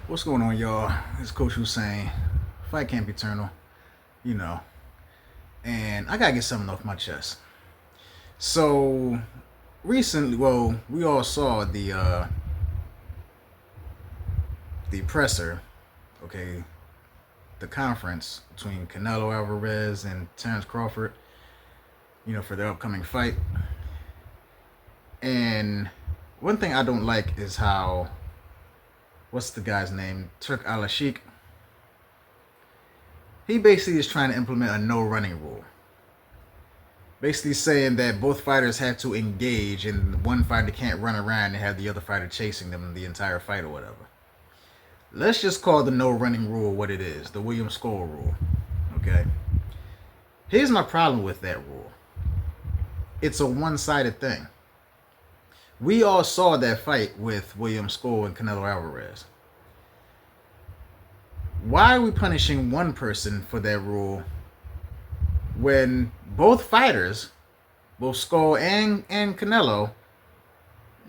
What's going on, y'all? It's Coach Hussein. Fight can't be eternal, you know. And I gotta get something off my chest. So recently, well, we all saw the presser, okay, the conference between Canelo Alvarez and Terrence Crawford, for their upcoming fight. And one thing I don't like is how what's the guy's name? Turk Al Sheikh. He basically is trying to implement a no running rule. Basically saying that both fighters have to engage and one fighter can't run around and have the other fighter chasing them the entire fight or whatever. Let's just call the no running rule what it is, the William Scholl rule. Okay? Here's my problem with that rule. It's a one-sided thing. We all saw that fight with William Scholl and Canelo Alvarez. Why are we punishing one person for that rule when both fighters, both Skull and Canelo,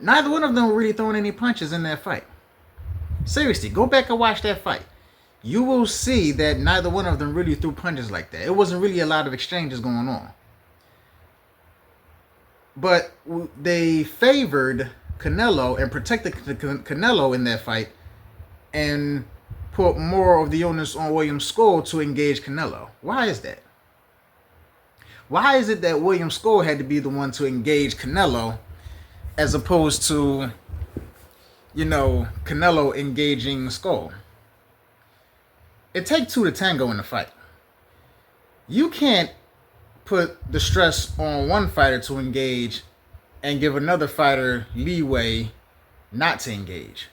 neither one of them were really throwing any punches in that fight? Seriously, go back and watch that fight. You will see that neither one of them really threw punches like that. It wasn't really a lot of exchanges going on. But they favored Canelo and protected Canelo in that fight and put more of the onus on William Scholl to engage Canelo. Why is that? Why is it that William Scholl had to be the one to engage Canelo as opposed to, Canelo engaging Scholl? It takes two to tango in the fight. You can't put the stress on one fighter to engage and give another fighter leeway not to engage.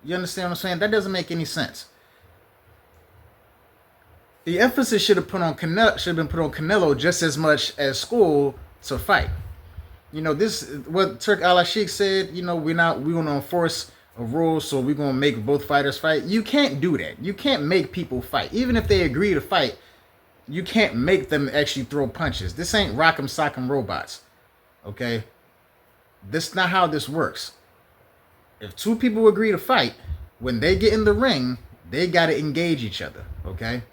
You understand what I'm saying? That doesn't make any sense. The emphasis should have been put on Canelo just as much as Scholl to fight. This what Turk Al Sheikh said. We're gonna enforce a rule, so we're gonna make both fighters fight. You can't do that. You can't make people fight, even if they agree to fight. You can't make them actually throw punches. This ain't Rock'em Sock'em Robots, okay? This is not how this works. If two people agree to fight, when they get in the ring, they gotta engage each other, okay?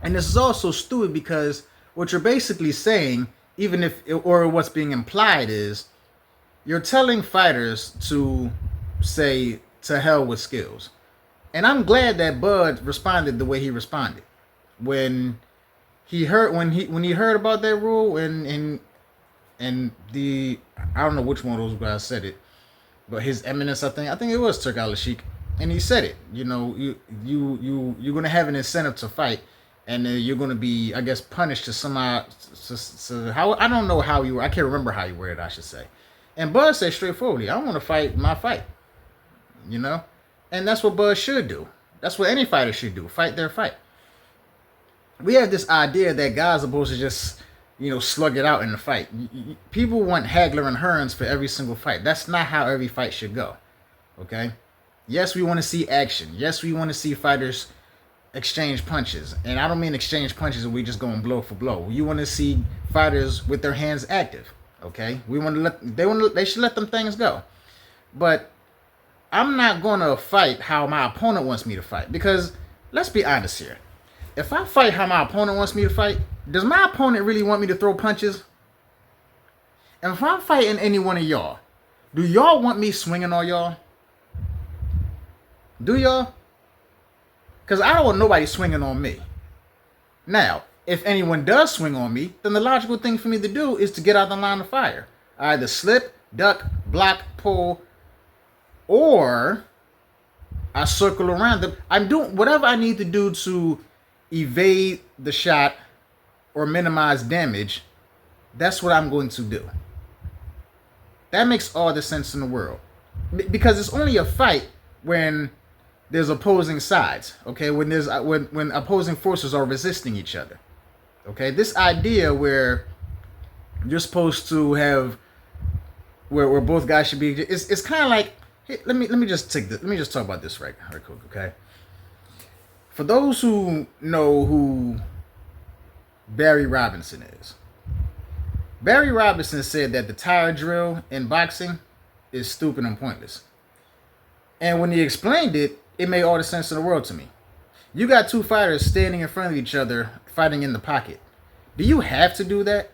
And this is also stupid because what you're basically saying, or what's being implied is, you're telling fighters to say to hell with skills. And I'm glad that Bud responded the way he responded when he heard about that rule and the I don't know which one of those guys said it, but His Eminence, I think it was Turk Al Sheikh, and he said it. You're gonna have an incentive to fight, and you're gonna be, I guess, punished to somehow. How I don't know how I can't remember how you worded it, I should say. And Bud said straightforwardly, I want to fight my fight. And that's what Bud should do. That's what any fighter should do. Fight their fight. We have this idea that guys are supposed to just, slug it out in the fight. People want Hagler and Hearns for every single fight. That's not how every fight should go. Okay? Yes, we want to see action. Yes, we want to see fighters exchange punches. And I don't mean exchange punches and we just going blow for blow. You want to see fighters with their hands active. Okay? They should let them things go. But I'm not going to fight how my opponent wants me to fight. Because let's be honest here. If I fight how my opponent wants me to fight, does my opponent really want me to throw punches? And if I'm fighting any one of y'all, do y'all want me swinging on y'all? Do y'all? Because I don't want nobody swinging on me. Now, if anyone does swing on me, then the logical thing for me to do is to get out the line of fire. I either slip, duck, block, pull, or I circle around them. I'm doing whatever I need to do to evade the shot or minimize damage. That's what I'm going to do. That makes all the sense in the world. Because it's only a fight when there's opposing sides, okay? When opposing forces are resisting each other. Okay? This idea where you're supposed to have where both guys should be, it's kind of like, hey, let me just talk about this right quick, okay? For those who know who Barry Robinson is, Barry Robinson said that the tire drill in boxing is stupid and pointless. And when he explained it, it made all the sense in the world to me. You got two fighters standing in front of each other, fighting in the pocket. Do you have to do that?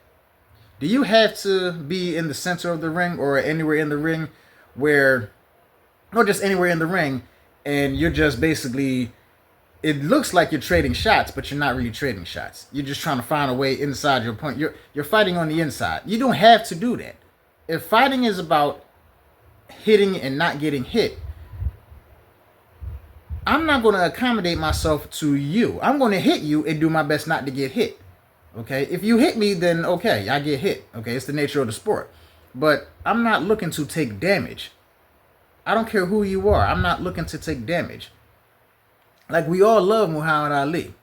Do you have to be in the center of the ring or anywhere in the ring where, or just anywhere in the ring, and you're just basically, it looks like you're trading shots, but you're not really trading shots. You're just trying to find a way inside your opponent. You're fighting on the inside. You don't have to do that. If fighting is about hitting and not getting hit, I'm not going to accommodate myself to you. I'm going to hit you and do my best not to get hit. Okay? If you hit me, then okay, I get hit. Okay? It's the nature of the sport. But I'm not looking to take damage. I don't care who you are. I'm not looking to take damage. Like, we all love Muhammad Ali.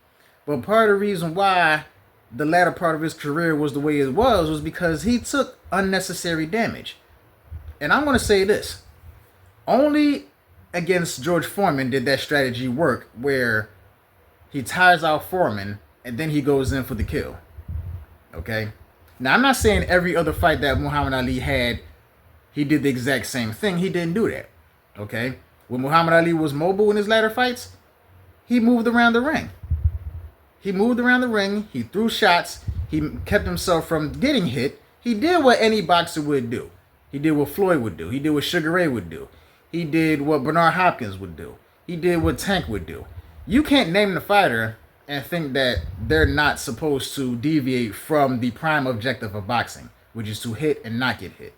But part of the reason why the latter part of his career was the way it was because he took unnecessary damage. And I'm going to say this. Only against George Foreman did that strategy work where he tires out Foreman and then he goes in for the kill. Okay? Now, I'm not saying every other fight that Muhammad Ali had, he did the exact same thing. He didn't do that. Okay? When Muhammad Ali was mobile in his latter fights, he moved around the ring. He moved around the ring. He threw shots. He kept himself from getting hit. He did what any boxer would do. He did what Floyd would do. He did what Sugar Ray would do. He did what Bernard Hopkins would do. He did what Tank would do. You can't name the fighter and think that they're not supposed to deviate from the prime objective of boxing, which is to hit and not get hit.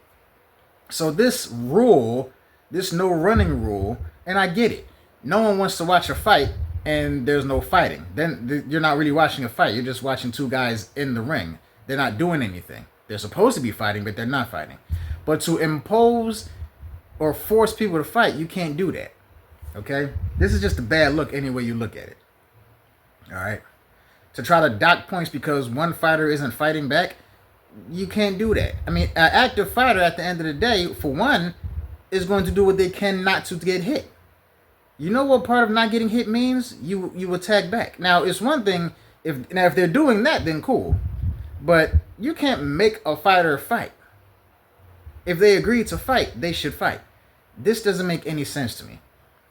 So this rule, this no running rule, and I get it. No one wants to watch a fight and there's no fighting. Then you're not really watching a fight. You're just watching two guys in the ring. They're not doing anything. They're supposed to be fighting, but they're not fighting. But to impose or force people to fight, you can't do that. Okay? This is just a bad look any way you look at it. All right? To try to dock points because one fighter isn't fighting back, you can't do that. I mean, an active fighter at the end of the day, for one, is going to do what they can not to get hit. You know what part of not getting hit means? You attack back. Now, it's one thing, if they're doing that, then cool. But you can't make a fighter fight. If they agree to fight, they should fight. This doesn't make any sense to me.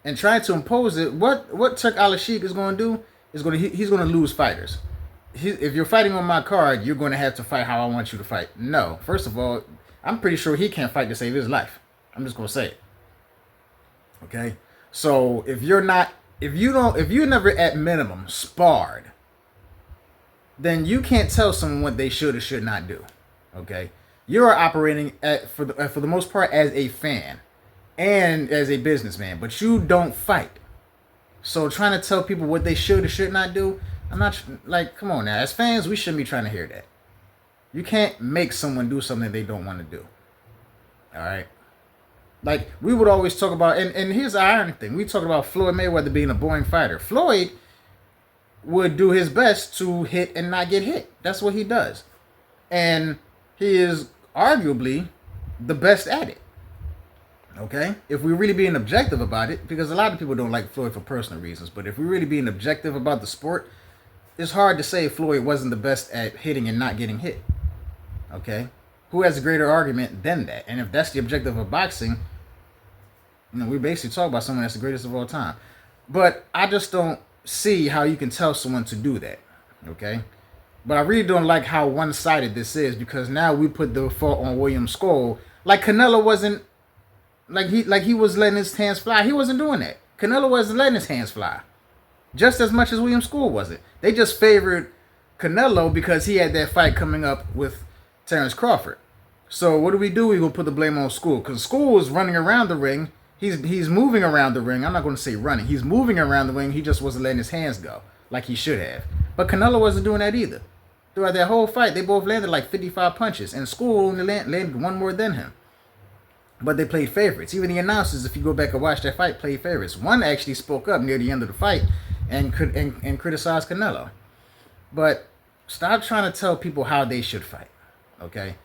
And trying to impose it, what Turk Al-Sheikh is going to do is he's going to lose fighters. If you're fighting on my card, you're going to have to fight how I want you to fight. No, first of all, I'm pretty sure he can't fight to save his life. I'm just going to say it. Okay? So if you're never at minimum sparred, then you can't tell someone what they should or should not do. Okay? You're operating for the most part as a fan and as a businessman, but you don't fight. So trying to tell people what they should or should not do, I'm not like, come on now. As fans, we shouldn't be trying to hear that. You can't make someone do something they don't want to do. All right? Like, we would always talk about, and here's the ironic thing. We talk about Floyd Mayweather being a boring fighter. Floyd would do his best to hit and not get hit. That's what he does. And he is arguably the best at it. Okay? If we're really being objective about it, because a lot of people don't like Floyd for personal reasons, but if we're really being objective about the sport, it's hard to say Floyd wasn't the best at hitting and not getting hit. Okay? Who has a greater argument than that? And if that's the objective of boxing, we basically talk about someone that's the greatest of all time. But I just don't see how you can tell someone to do that. Okay? But I really don't like how one-sided this is, because now we put the fault on William Skoll. Like Canelo wasn't, like he was letting his hands fly. He wasn't doing that. Canelo wasn't letting his hands fly. Just as much as William Skoll wasn't. They just favored Canelo because he had that fight coming up with Terrence Crawford. So what do? We're going to put the blame on Skoll. Because Skoll was running around the ring. He's moving around the ring. I'm not going to say running. He's moving around the ring. He just wasn't letting his hands go like he should have. But Canelo wasn't doing that either. Throughout that whole fight, they both landed like 55 punches. And Skoll only landed one more than him. But they played favorites. Even the announcers, if you go back and watch that fight, played favorites. One actually spoke up near the end of the fight and criticized Canelo. But stop trying to tell people how they should fight. Okay?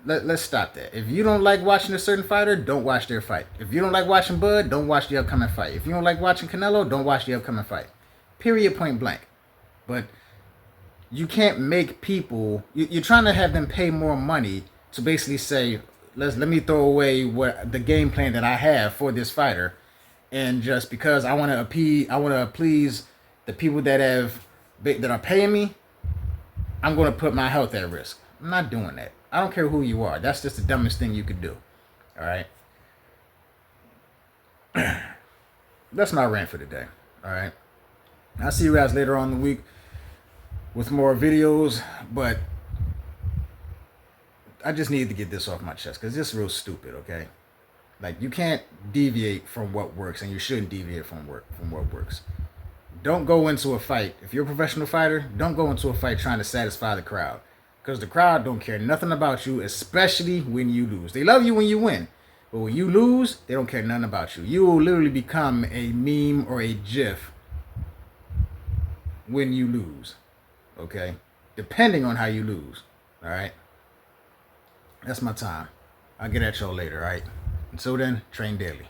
Let's stop that. If you don't like watching a certain fighter, don't watch their fight. If you don't like watching Bud, don't watch the upcoming fight. If you don't like watching Canelo, don't watch the upcoming fight. Period, point blank. But you can't make people... You're trying to have them pay more money to basically say, let me throw away what the game plan that I have for this fighter and just because I want to please the people that are paying me, I'm going to put my health at risk. I'm not doing that. I don't care who you are. That's just the dumbest thing you could do. All right. That's my rant for today. All right. I'll see you guys later on in the week with more videos, but I just needed to get this off my chest because this is real stupid, okay? Like, you can't deviate from what works, and you shouldn't deviate from what works. Don't go into a fight. If you're a professional fighter, don't go into a fight trying to satisfy the crowd, because the crowd don't care nothing about you, especially when you lose. They love you when you win, but when you lose, they don't care nothing about you. You will literally become a meme or a GIF when you lose, okay? Depending on how you lose, all right? That's my time. I'll get at y'all later, all right? Until then, train daily.